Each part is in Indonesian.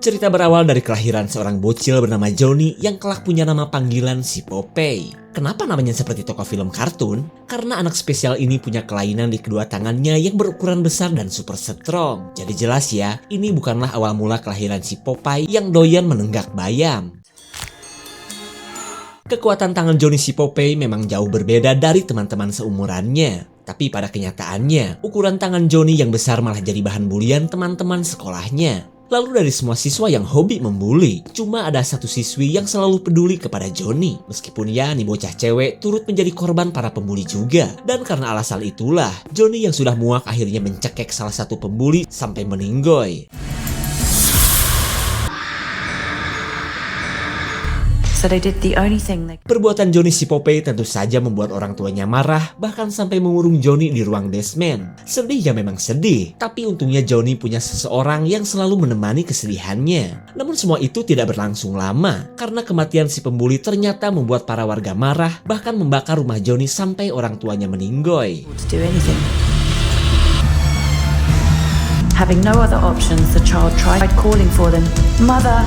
Cerita berawal dari kelahiran seorang bocil bernama Johnny yang kelak punya nama panggilan si Popeye. Kenapa namanya seperti tokoh film kartun? Karena anak spesial ini punya kelainan di kedua tangannya yang berukuran besar dan super strong. Jadi jelas ya, ini bukanlah awal mula kelahiran si Popeye yang doyan menenggak bayam. Kekuatan tangan Johnny si Popeye memang jauh berbeda dari teman-teman seumurannya. Tapi pada kenyataannya, ukuran tangan Johnny yang besar malah jadi bahan bulian teman-teman sekolahnya. Lalu dari semua siswa yang hobi membuli, cuma ada satu siswi yang selalu peduli kepada Johnny. Meskipun ya nih bocah cewek turut menjadi korban para pembuli juga. Dan karena alasan itulah, Johnny yang sudah muak akhirnya mencekek salah satu pembuli sampai meninggoy. Perbuatan Johnny si Popeye tentu saja membuat orang tuanya marah, bahkan sampai mengurung Johnny di ruang basement. Sedih ya memang sedih, tapi untungnya Johnny punya seseorang yang selalu menemani kesedihannya. Namun semua itu tidak berlangsung lama, karena kematian si pembuli ternyata membuat para warga marah, bahkan membakar rumah Johnny sampai orang tuanya meninggoy. Having no other options, the child tried calling for them. Mother!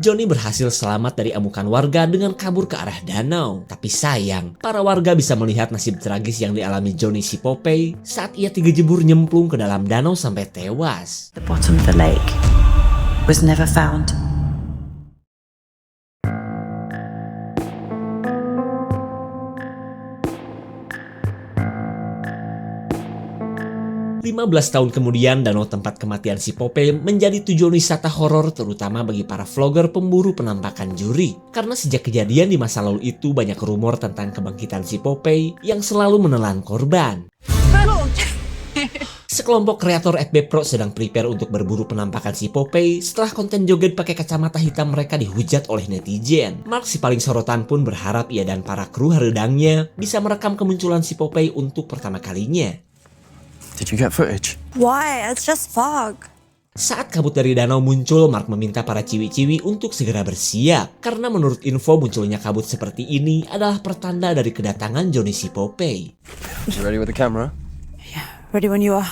Johnny berhasil selamat dari amukan warga dengan kabur ke arah danau. Tapi sayang, para warga bisa melihat nasib tragis yang dialami Johnny si Popeye saat ia terjebur nyemplung ke dalam danau sampai tewas. The bottom of the lake was never found. 15 tahun kemudian, danau tempat kematian si Popeye menjadi tujuan wisata horor terutama bagi para vlogger pemburu penampakan juri. Karena sejak kejadian di masa lalu itu banyak rumor tentang kebangkitan si Popeye yang selalu menelan korban. Sekelompok kreator FB Pro sedang prepare untuk berburu penampakan si Popeye setelah konten joget pakai kacamata hitam mereka dihujat oleh netizen. Mark si paling sorotan pun berharap ia dan para kru haredangnya bisa merekam kemunculan si Popeye untuk pertama kalinya. Did you get footage? Why? It's just fog. Saat kabut dari danau muncul, Mark meminta para ciwi-ciwi untuk segera bersiap. Karena menurut info munculnya kabut seperti ini adalah pertanda dari kedatangan Johnny si Popeye. You ready with the camera? Yeah, ready when you are.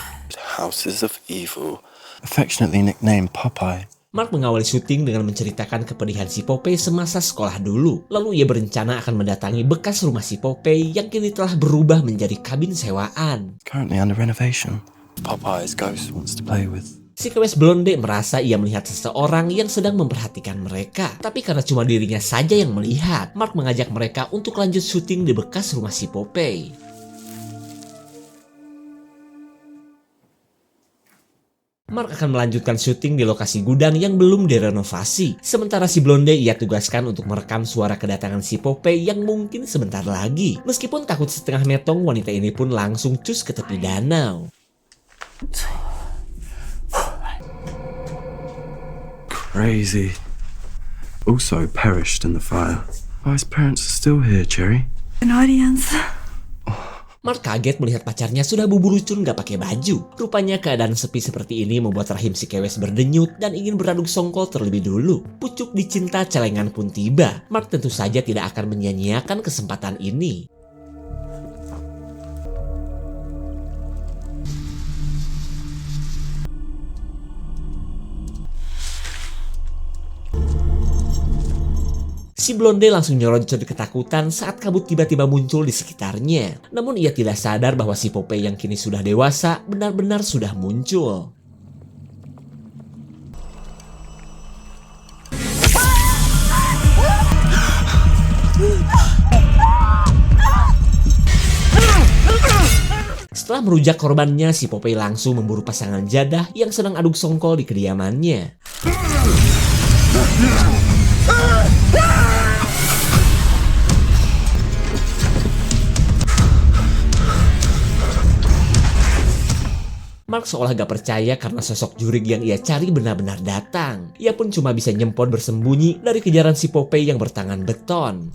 Houses of Evil, affectionately nicknamed Popeye. Mark mengawali syuting dengan menceritakan kepedihan si Popeye semasa sekolah dulu. Lalu ia berencana akan mendatangi bekas rumah si Popeye yang kini telah berubah menjadi kabin sewaan. Currently under renovation. Popeye's ghost wants to play with. Si kewes blonde merasa ia melihat seseorang yang sedang memperhatikan mereka. Tapi karena cuma dirinya saja yang melihat, Mark mengajak mereka untuk lanjut syuting di bekas rumah si Popeye. Mark akan melanjutkan syuting di lokasi gudang yang belum direnovasi. Sementara si blonde ia tugaskan untuk merekam suara kedatangan si Popeye yang mungkin sebentar lagi. Meskipun takut setengah metong, wanita ini pun langsung cus ke tepi danau. Crazy. Also perished in the fire. His parents are still here, Cherry. An audience. Mark kaget melihat pacarnya sudah buburucun gak pakai baju. Rupanya keadaan sepi seperti ini membuat rahim si kewes berdenyut dan ingin beraduk songkol terlebih dulu. Pucuk dicinta celengan pun tiba. Mark tentu saja tidak akan menyia-nyiakan kesempatan ini. Si blonde langsung nyoroncut ketakutan saat kabut tiba-tiba muncul di sekitarnya. Namun ia tidak sadar bahwa si Popeye yang kini sudah dewasa benar-benar sudah muncul. Setelah merujak korbannya, si Popeye langsung memburu pasangan jadah yang sedang aduk songkol di kediamannya. Mark seolah gak percaya karena sosok jurig yang ia cari benar-benar datang. Ia pun cuma bisa nyempon bersembunyi dari kejaran si Popeye yang bertangan beton.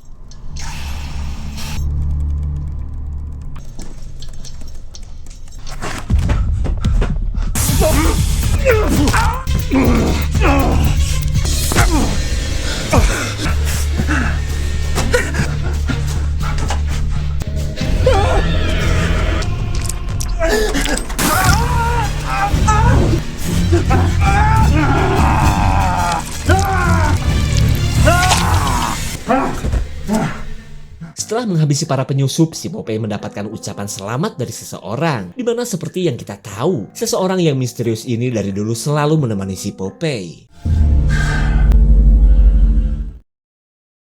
Setelah menghabisi para penyusup, si Popeye mendapatkan ucapan selamat dari seseorang. Dimana seperti yang kita tahu, seseorang yang misterius ini dari dulu selalu menemani si Popeye.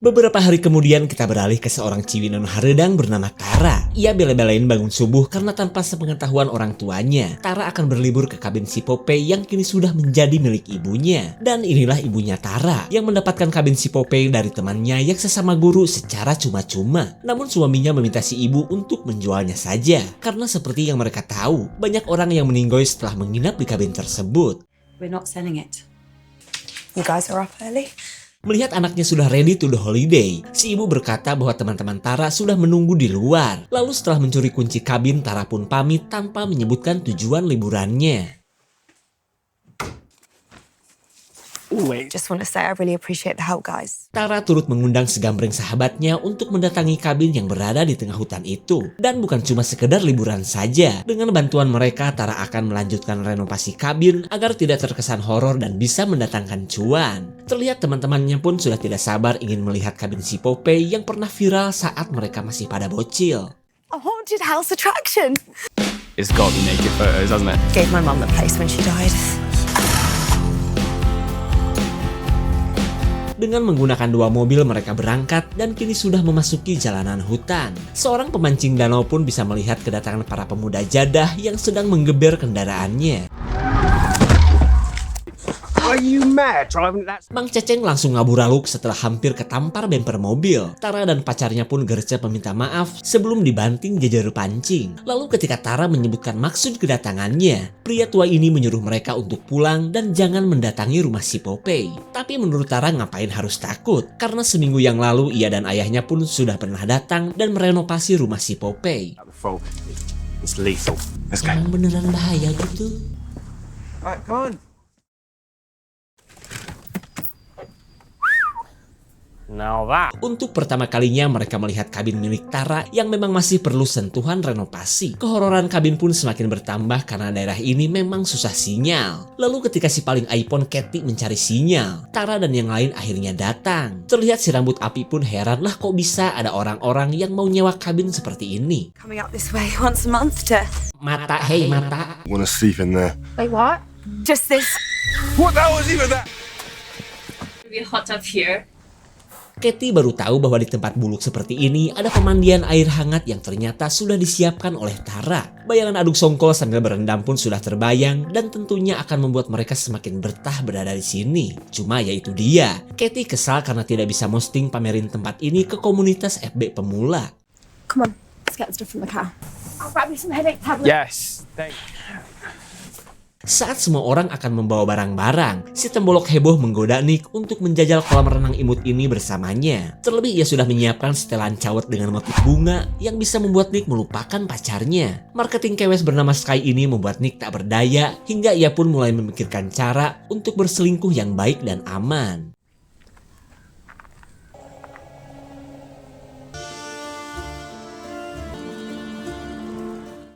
Beberapa hari kemudian kita beralih ke seorang ciwi non haredang bernama Tara. Ia bela-belain bangun subuh karena tanpa sepengetahuan orang tuanya, Tara akan berlibur ke kabin si Popeye yang kini sudah menjadi milik ibunya. Dan inilah ibunya Tara yang mendapatkan kabin si Popeye dari temannya yang sesama guru secara cuma-cuma. Namun suaminya meminta si ibu untuk menjualnya saja. Karena seperti yang mereka tahu, banyak orang yang meninggoy setelah menginap di kabin tersebut. We're not selling it. You guys are up early? Melihat anaknya sudah ready to the holiday, si ibu berkata bahwa teman-teman Tara sudah menunggu di luar. Lalu setelah mencuri kunci kabin, Tara pun pamit tanpa menyebutkan tujuan liburannya. Just want to say I really appreciate the help, guys. Tara turut mengundang segambreng sahabatnya untuk mendatangi kabin yang berada di tengah hutan itu. Dan bukan cuma sekedar liburan saja. Dengan bantuan mereka, Tara akan melanjutkan renovasi kabin agar tidak terkesan horor dan bisa mendatangkan cuan. Terlihat teman-temannya pun sudah tidak sabar ingin melihat kabin si Popeye yang pernah viral saat mereka masih pada bocil. A haunted house attraction. It's got the naked photos, hasn't it? Gave my mum the place when she died. Dengan menggunakan 2 mobil mereka berangkat dan kini sudah memasuki jalanan hutan. Seorang pemancing danau pun bisa melihat kedatangan para pemuda jadah yang sedang menggeber kendaraannya. Are you mad driving that? Mang Ceceng langsung ngaburaluk setelah hampir ketampar bemper mobil. Tara dan pacarnya pun gercep meminta maaf sebelum dibanting jajar pancing. Lalu ketika Tara menyebutkan maksud kedatangannya, pria tua ini menyuruh mereka untuk pulang dan jangan mendatangi rumah si Popeye. Tapi menurut Tara ngapain harus takut? Karena seminggu yang lalu ia dan ayahnya pun sudah pernah datang dan merenovasi rumah si Popeye. It's lethal. Let's go. Emang beneran bahaya gitu? Right, come on. Now that. Untuk pertama kalinya mereka melihat kabin milik Tara yang memang masih perlu sentuhan renovasi. Kehororan kabin pun semakin bertambah karena daerah ini memang susah sinyal. Lalu ketika si paling iPhone Katie mencari sinyal, Tara dan yang lain akhirnya datang. Terlihat si rambut api pun heran lah kok bisa ada orang-orang yang mau nyewa kabin seperti ini. Coming up this way once a month to... Mata, hei mata. Want to sleep in there? Wait, what? Just this. What the hell was even that? Maybe a hot tub here. Katie baru tahu bahwa di tempat buluk seperti ini ada pemandian air hangat yang ternyata sudah disiapkan oleh Tara. Bayangan aduk songkol sambil berendam pun sudah terbayang dan tentunya akan membuat mereka semakin betah berada di sini. Cuma ya itu dia, Katie kesal karena tidak bisa posting pamerin tempat ini ke komunitas FB pemula. Come on, let's get stuff from the car. I'll grab you some headache tablets. Yes. Thank you. Saat semua orang akan membawa barang-barang, si tembolok heboh menggoda Nick untuk menjajal kolam renang imut ini bersamanya. Terlebih ia sudah menyiapkan setelan cawet dengan motif bunga yang bisa membuat Nick melupakan pacarnya. Marketing kewes bernama Sky ini membuat Nick tak berdaya hingga ia pun mulai memikirkan cara untuk berselingkuh yang baik dan aman.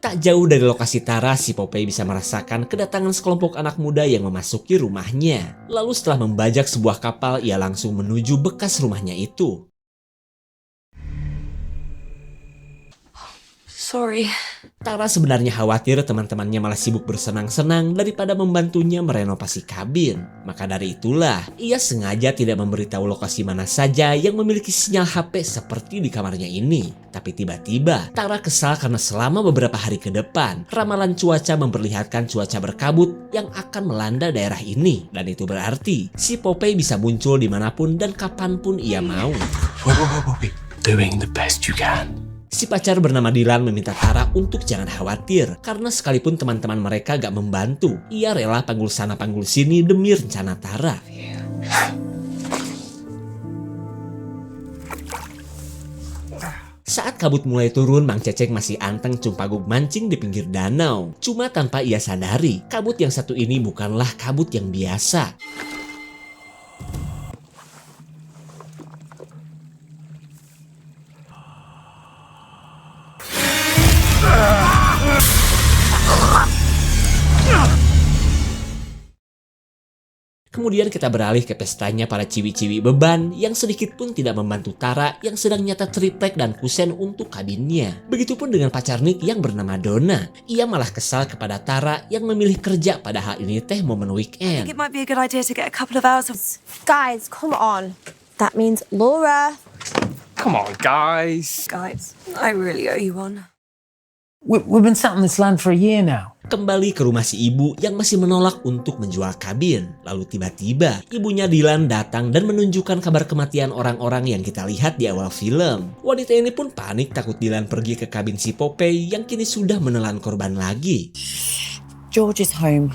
Tak jauh dari lokasi Tara, si Popeye bisa merasakan kedatangan sekelompok anak muda yang memasuki rumahnya. Lalu setelah membajak sebuah kapal, ia langsung menuju bekas rumahnya itu. Sorry. Tara sebenarnya khawatir teman-temannya malah sibuk bersenang-senang daripada membantunya merenovasi kabin. Maka dari itulah, ia sengaja tidak memberitahu lokasi mana saja yang memiliki sinyal HP seperti di kamarnya ini. Tapi tiba-tiba, Tara kesal karena selama beberapa hari ke depan, ramalan cuaca memperlihatkan cuaca berkabut yang akan melanda daerah ini. Dan itu berarti, si Popeye bisa muncul dimanapun dan kapanpun ia mau. Doing the best you can. Si pacar bernama Dylan meminta Tara untuk jangan khawatir, karena sekalipun teman-teman mereka gak membantu, ia rela panggul sana panggul sini demi rencana Tara. Saat kabut mulai turun, Mang Ceceng masih anteng cumpaguk mancing di pinggir danau. Cuma tanpa ia sadari, kabut yang satu ini bukanlah kabut yang biasa. Kemudian kita beralih ke pestanya para ciwi-ciwi beban yang sedikit pun tidak membantu Tara yang sedang nyatet triplek dan kusen untuk kabinnya. Begitupun dengan pacar Nick yang bernama Donna. Ia malah kesal kepada Tara yang memilih kerja padahal ini teh momen weekend. It might be a good idea to get a couple of hours of... Guys, come on. That means Laura. Come on, guys. Guys, I really owe you one. We've been sat on this land for a year now. Kembali ke rumah si ibu yang masih menolak untuk menjual kabin. Lalu tiba-tiba ibunya Dylan datang dan menunjukkan kabar kematian orang-orang yang kita lihat di awal film. Wanita ini pun panik takut Dylan pergi ke kabin si Popeye yang kini sudah menelan korban lagi. George is home.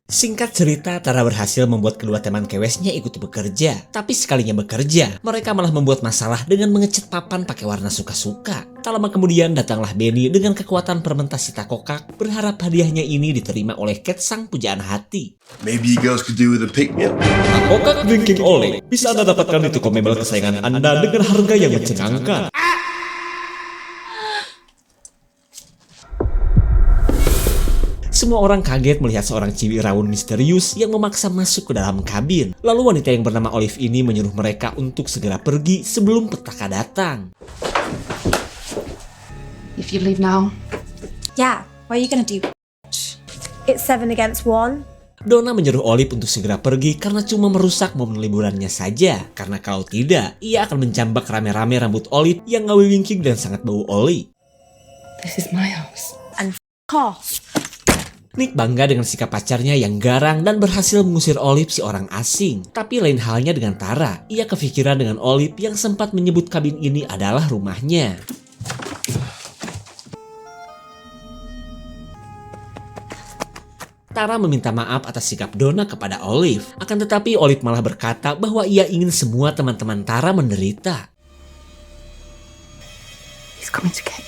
Singkat cerita, Tara berhasil membuat kedua teman kewesnya ikut bekerja. Tapi sekalinya bekerja, mereka malah membuat masalah dengan mengecat papan pakai warna suka-suka. Tak lama kemudian datanglah Benny dengan kekuatan fermentasi takokak, berharap hadiahnya ini diterima oleh Cat sang pujaan hati. Maybe you girls could do with a pick-me-up. Takokak Drinking Ole bisa Anda dapatkan di toko mebel kesayangan Anda dengan harga yang mencengangkan. Semua orang kaget melihat seorang ciwi rawon misterius yang memaksa masuk ke dalam kabin. Lalu wanita yang bernama Olive ini menyuruh mereka untuk segera pergi sebelum petaka datang. If you leave now, Yeah, what are you gonna do? it's 7 against 1. Donna menyuruh Olive untuk segera pergi karena cuma merusak momen liburannya saja. Karena kalau tidak, ia akan menjambak rame-rame rambut Olive yang ngawi-wingking dan sangat bau oli. This is my house. Cough. Nick bangga dengan sikap pacarnya yang garang dan berhasil mengusir Olive si orang asing. Tapi lain halnya dengan Tara. Ia kepikiran dengan Olive yang sempat menyebut kabin ini adalah rumahnya. Tara meminta maaf atas sikap Donna kepada Olive. Akan tetapi Olive malah berkata bahwa ia ingin semua teman-teman Tara menderita. He's coming to get you.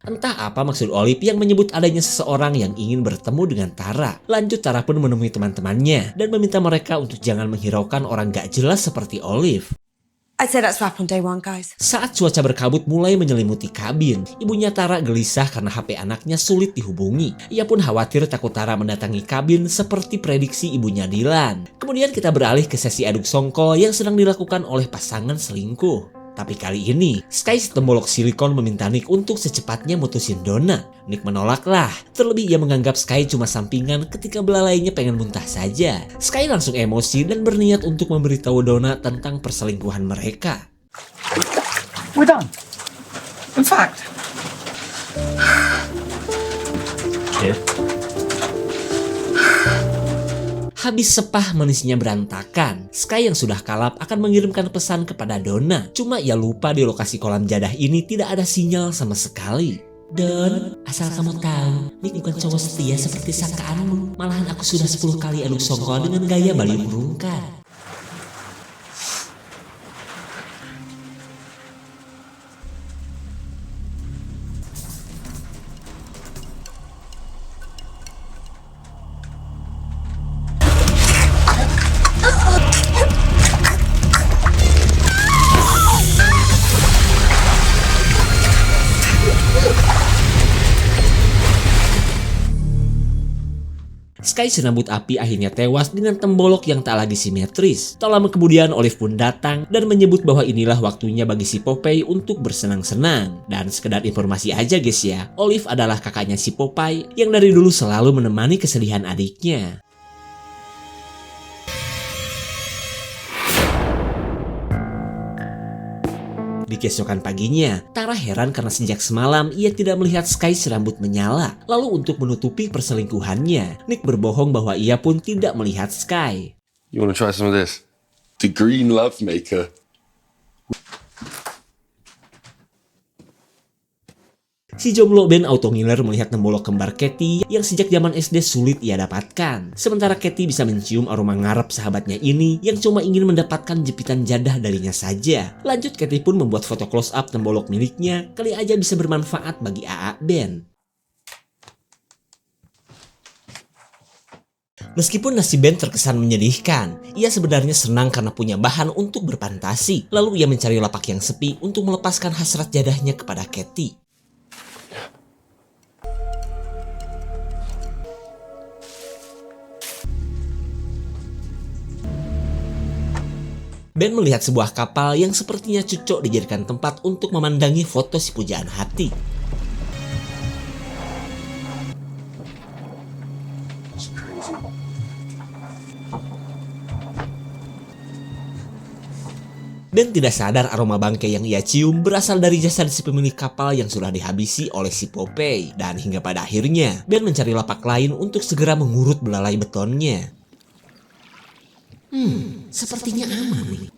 Entah apa maksud Olive yang menyebut adanya seseorang yang ingin bertemu dengan Tara. Lanjut Tara pun menemui teman-temannya dan meminta mereka untuk jangan menghiraukan orang gak jelas seperti Olive. I'd say that's wrap on day one, guys. Saat cuaca berkabut mulai menyelimuti kabin, ibunya Tara gelisah karena HP anaknya sulit dihubungi. Ia pun khawatir takut Tara mendatangi kabin seperti prediksi ibunya Dylan. Kemudian kita beralih ke sesi aduk songkol yang sedang dilakukan oleh pasangan selingkuh. Tapi kali ini, Sky si tembolok silikon meminta Nick untuk secepatnya mutusin Donna. Nick menolaklah, terlebih ia menganggap Sky cuma sampingan ketika belalainya pengen muntah saja. Sky langsung emosi dan berniat untuk memberitahu Donna tentang perselingkuhan mereka. We're done. In fact. Habis sepah manisnya berantakan, Sky yang sudah kalap akan mengirimkan pesan kepada Donna. Cuma ia lupa di lokasi kolam jadah ini tidak ada sinyal sama sekali. Don, asal kamu tahu, Nick bukan cowok setia seperti sangkaanmu. Malahan aku sudah 10 kali aduk songkol dengan gaya Bali merungkar. Sky sinambut api akhirnya tewas dengan tembolok yang tak lagi simetris. Tak lama kemudian Olive pun datang dan menyebut bahwa inilah waktunya bagi si Popeye untuk bersenang-senang. Dan sekedar informasi aja guys ya, Olive adalah kakaknya si Popeye yang dari dulu selalu menemani kesedihan adiknya. Di keesokan paginya, Tara heran karena sejak semalam ia tidak melihat Sky serambut menyala. Lalu untuk menutupi perselingkuhannya, Nick berbohong bahwa ia pun tidak melihat Sky. You want to try some of this? The Green Love Maker. Si jomblo Ben Autongiller melihat tembolok kembar Katie yang sejak zaman SD sulit ia dapatkan. Sementara Katie bisa mencium aroma ngarep sahabatnya ini yang cuma ingin mendapatkan jepitan jadah darinya saja. Lanjut Katie pun membuat foto close up tembolok miliknya, kali aja bisa bermanfaat bagi AA Ben. Meskipun nasib Ben terkesan menyedihkan, ia sebenarnya senang karena punya bahan untuk berfantasi. Lalu ia mencari lapak yang sepi untuk melepaskan hasrat jadahnya kepada Katie. Ben melihat sebuah kapal yang sepertinya cocok dijadikan tempat untuk memandangi foto si pujaan hati. Ben tidak sadar aroma bangkai yang ia cium berasal dari jasad si pemilik kapal yang sudah dihabisi oleh si Popeye. Dan hingga pada akhirnya, Ben mencari lapak lain untuk segera mengurut belalai betonnya. Sepertinya aman nih.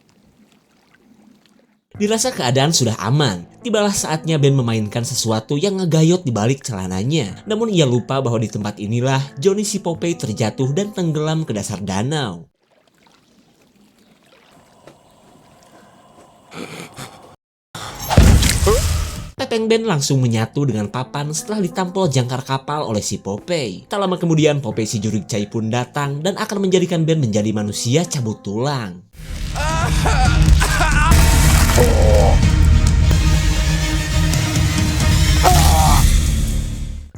Dirasa keadaan sudah aman, tibalah saatnya Ben memainkan sesuatu yang ngegayot di balik celananya. Namun ia lupa bahwa di tempat inilah Johnny si Popeye terjatuh dan tenggelam ke dasar danau. Pepeng Ben langsung menyatu dengan papan setelah ditampol jangkar kapal oleh si Popeye. Tak lama kemudian Popeye si Jurik Cai pun datang dan akan menjadikan Ben menjadi manusia cabut tulang.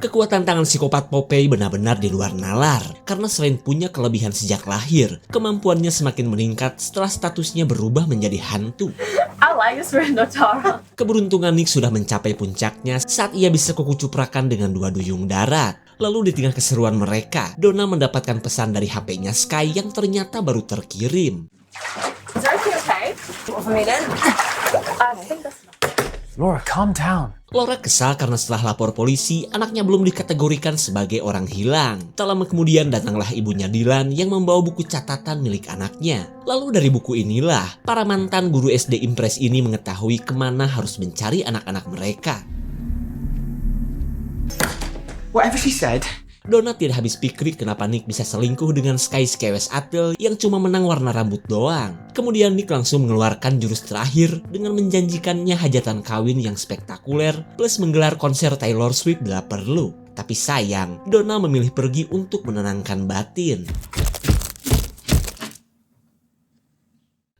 Kekuatan tangan psikopat Popeye benar-benar di luar nalar, karena selain punya kelebihan sejak lahir, kemampuannya semakin meningkat setelah statusnya berubah menjadi hantu. I like this for Notara. Keberuntungan Nick sudah mencapai puncaknya saat ia bisa kukucuprakan dengan dua duyung darat. Lalu di tengah keseruan mereka, Donna mendapatkan pesan dari HP-nya Sky yang ternyata baru terkirim. Is everything okay? What for me then? I think that's Laura, calm down. Laura kesal karena setelah lapor polisi, anaknya belum dikategorikan sebagai orang hilang. Tak lama kemudian datanglah ibunya Dylan yang membawa buku catatan milik anaknya. Lalu dari buku inilah, para mantan guru SD Impres ini mengetahui kemana harus mencari anak-anak mereka. Whatever she said. Donna tidak habis pikir kenapa Nick bisa selingkuh dengan Sky Skywes Atel yang cuma menang warna rambut doang. Kemudian Nick langsung mengeluarkan jurus terakhir dengan menjanjikannya hajatan kawin yang spektakuler plus menggelar konser Taylor Swift bila perlu. Tapi sayang, Donna memilih pergi untuk menenangkan batin.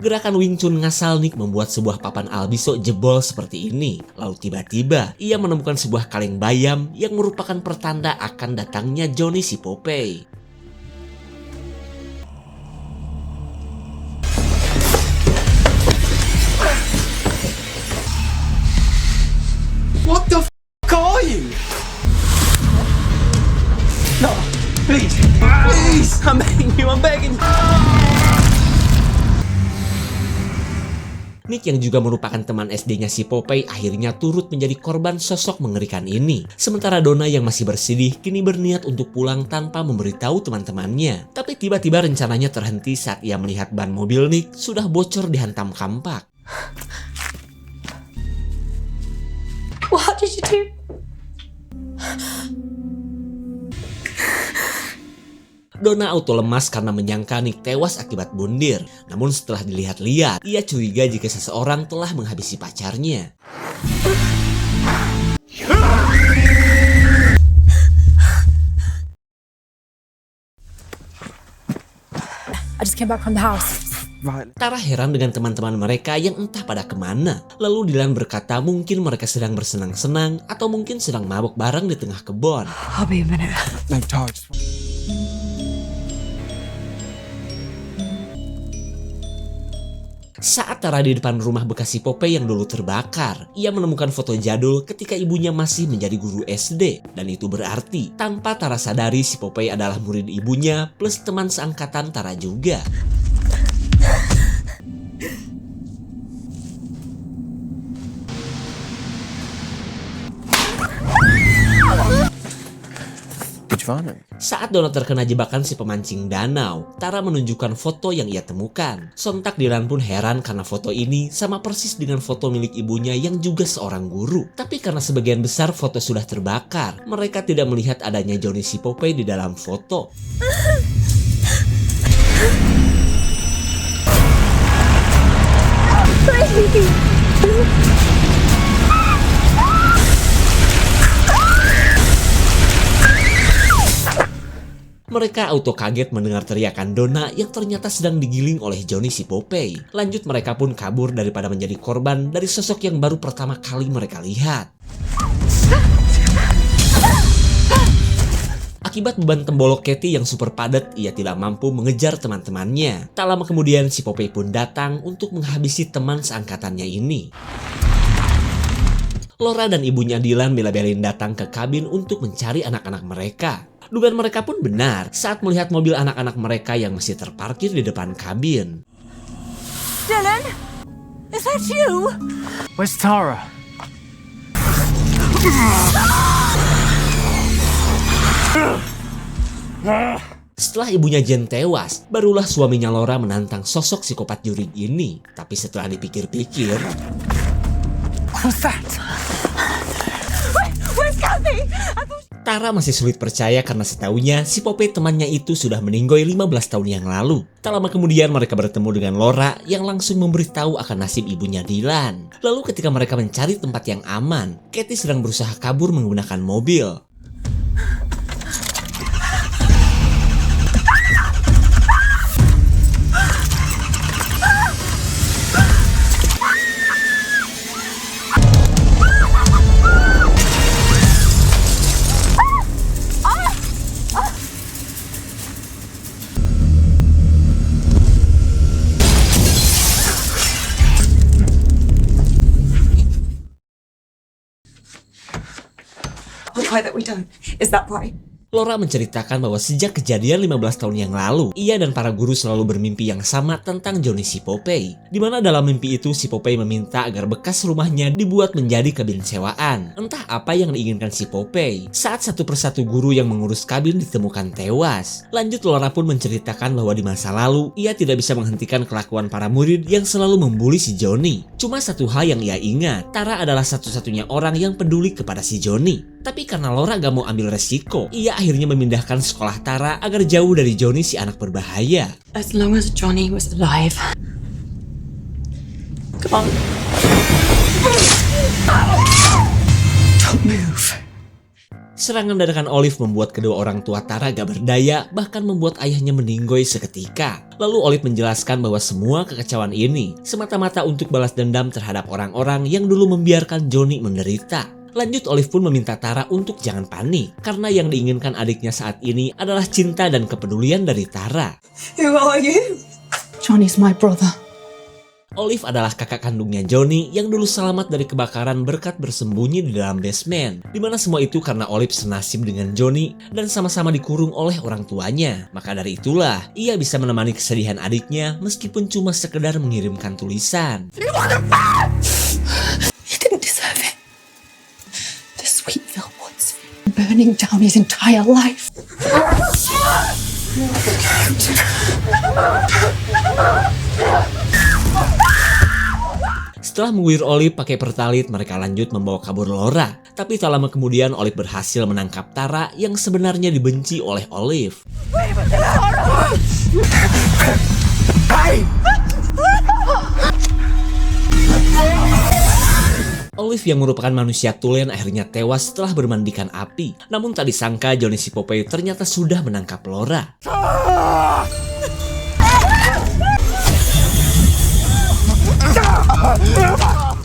Gerakan Wing Chun ngasal Nick membuat sebuah papan albiso jebol seperti ini. Lalu tiba-tiba, ia menemukan sebuah kaleng bayam yang merupakan pertanda akan datangnya Johnny si Popeye. What the f are you? No, please. Please! I'm begging you, I'm begging you. Nick yang juga merupakan teman SD-nya si Popeye akhirnya turut menjadi korban sosok mengerikan ini. Sementara Donna yang masih bersedih kini berniat untuk pulang tanpa memberitahu teman-temannya. Tapi tiba-tiba rencananya terhenti saat ia melihat ban mobil Nick sudah bocor dihantam kampak. What did you do? Donna auto lemas karena menyangka Nick tewas akibat bundir. Namun setelah dilihat-lihat, ia curiga jika seseorang telah menghabisi pacarnya. I just came back from the house. Tara heran dengan teman-teman mereka yang entah pada kemana. Lalu Dylan berkata mungkin mereka sedang bersenang-senang atau mungkin sedang mabuk bareng di tengah kebun. I'll be a minute. No, Tara, just... Saat Tara di depan rumah bekas si Popeye yang dulu terbakar, ia menemukan foto jadul ketika ibunya masih menjadi guru SD. Dan itu berarti, tanpa Tara sadari si Popeye adalah murid ibunya plus teman seangkatan Tara juga. Saat Donna terkena jebakan si pemancing danau, Tara menunjukkan foto yang ia temukan. Sontak Dylan pun heran karena foto ini sama persis dengan foto milik ibunya yang juga seorang guru. Tapi karena sebagian besar foto sudah terbakar, mereka tidak melihat adanya Johnny si Popeye di dalam foto. Mereka auto kaget mendengar teriakan Donna yang ternyata sedang digiling oleh Johnny si Popeye. Lanjut mereka pun kabur daripada menjadi korban dari sosok yang baru pertama kali mereka lihat. Akibat beban tembolok Katie yang super padat, ia tidak mampu mengejar teman-temannya. Tak lama kemudian si Popeye pun datang untuk menghabisi teman seangkatannya ini. Laura dan ibunya Dylan bela-belain datang ke kabin untuk mencari anak-anak mereka. Dugaan mereka pun benar saat melihat mobil anak-anak mereka yang masih terparkir di depan kabin. Dylan, is that you? Where's Tara? Setelah ibunya Jen tewas, barulah suaminya Laura menantang sosok psikopat juri ini. Tapi setelah dipikir-pikir, What's that? Where's Kathy? Tara masih sulit percaya karena setahunya si Popeye temannya itu sudah meninggoy 15 tahun yang lalu. Tak lama kemudian mereka bertemu dengan Laura yang langsung memberitahu akan nasib ibunya Dylan. Lalu ketika mereka mencari tempat yang aman, Katie sedang berusaha kabur menggunakan mobil. Why that we don't? Is that why? Laura menceritakan bahwa sejak kejadian 15 tahun yang lalu, ia dan para guru selalu bermimpi yang sama tentang Johnny si Popeye. Di mana dalam mimpi itu si Popeye meminta agar bekas rumahnya dibuat menjadi kabin sewaan. Entah apa yang diinginkan si Popeye. Saat satu persatu guru yang mengurus kabin ditemukan tewas. Lanjut Laura pun menceritakan bahwa di masa lalu, ia tidak bisa menghentikan kelakuan para murid yang selalu membuli si Johnny. Cuma satu hal yang ia ingat, Tara adalah satu-satunya orang yang peduli kepada si Johnny. Tapi karena Laura gak mau ambil resiko, ia akhirnya memindahkan sekolah Tara agar jauh dari Johnny si anak berbahaya. As long as Johnny was alive. Come on. Don't move. Serangan dadakan Olive membuat kedua orang tua Tara gak berdaya, bahkan membuat ayahnya meninggoy seketika. Lalu Olive menjelaskan bahwa semua kekacauan ini semata-mata untuk balas dendam terhadap orang-orang yang dulu membiarkan Johnny menderita. Lanjut Olive pun meminta Tara untuk jangan panik, karena yang diinginkan adiknya saat ini adalah cinta dan kepedulian dari Tara. Who are you? Johnny's my brother. Olive adalah kakak kandungnya Johnny yang dulu selamat dari kebakaran berkat bersembunyi di dalam basement. Dimana semua itu karena Olive senasib dengan Johnny dan sama-sama dikurung oleh orang tuanya. Maka dari itulah, ia bisa menemani kesedihan adiknya meskipun cuma sekedar mengirimkan tulisan. He didn't deserve it. The Sweetville woods burning down his entire life. Setelah mengguyur Olive pakai pertalit, mereka lanjut membawa kabur Laura. Tapi tak lama kemudian Olive berhasil menangkap Tara yang sebenarnya dibenci oleh Olive. Olive yang merupakan manusia tulen akhirnya tewas setelah bermandikan api. Namun tak disangka Johnny si Popeye ternyata sudah menangkap Laura.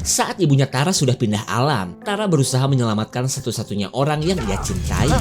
Saat ibunya Tara sudah pindah alam, Tara berusaha menyelamatkan satu-satunya orang yang ia cintai.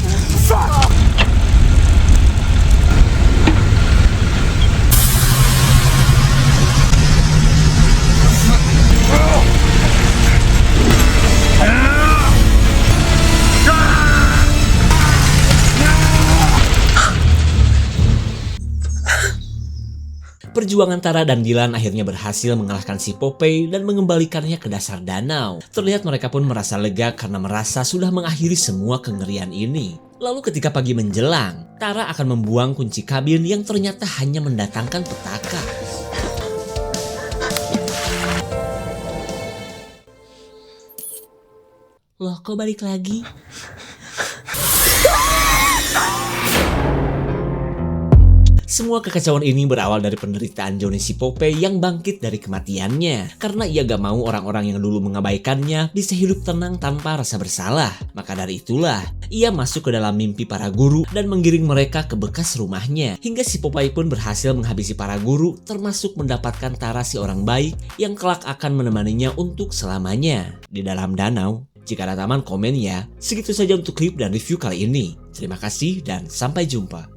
Perjuangan Tara dan Dylan akhirnya berhasil mengalahkan si Popeye dan mengembalikannya ke dasar danau. Terlihat mereka pun merasa lega karena merasa sudah mengakhiri semua kengerian ini. Lalu ketika pagi menjelang, Tara akan membuang kunci kabin yang ternyata hanya mendatangkan petaka. Loh, kok balik lagi? Semua kekacauan ini berawal dari penderitaan Johnny si Popeye yang bangkit dari kematiannya. Karena ia gak mau orang-orang yang dulu mengabaikannya bisa hidup tenang tanpa rasa bersalah. Maka dari itulah, ia masuk ke dalam mimpi para guru dan menggiring mereka ke bekas rumahnya. Hingga si Popeye pun berhasil menghabisi para guru, termasuk mendapatkan Tara si orang baik yang kelak akan menemaninya untuk selamanya di dalam danau. Jika ada taman, komen ya. Segitu saja untuk klip dan review kali ini. Terima kasih dan sampai jumpa.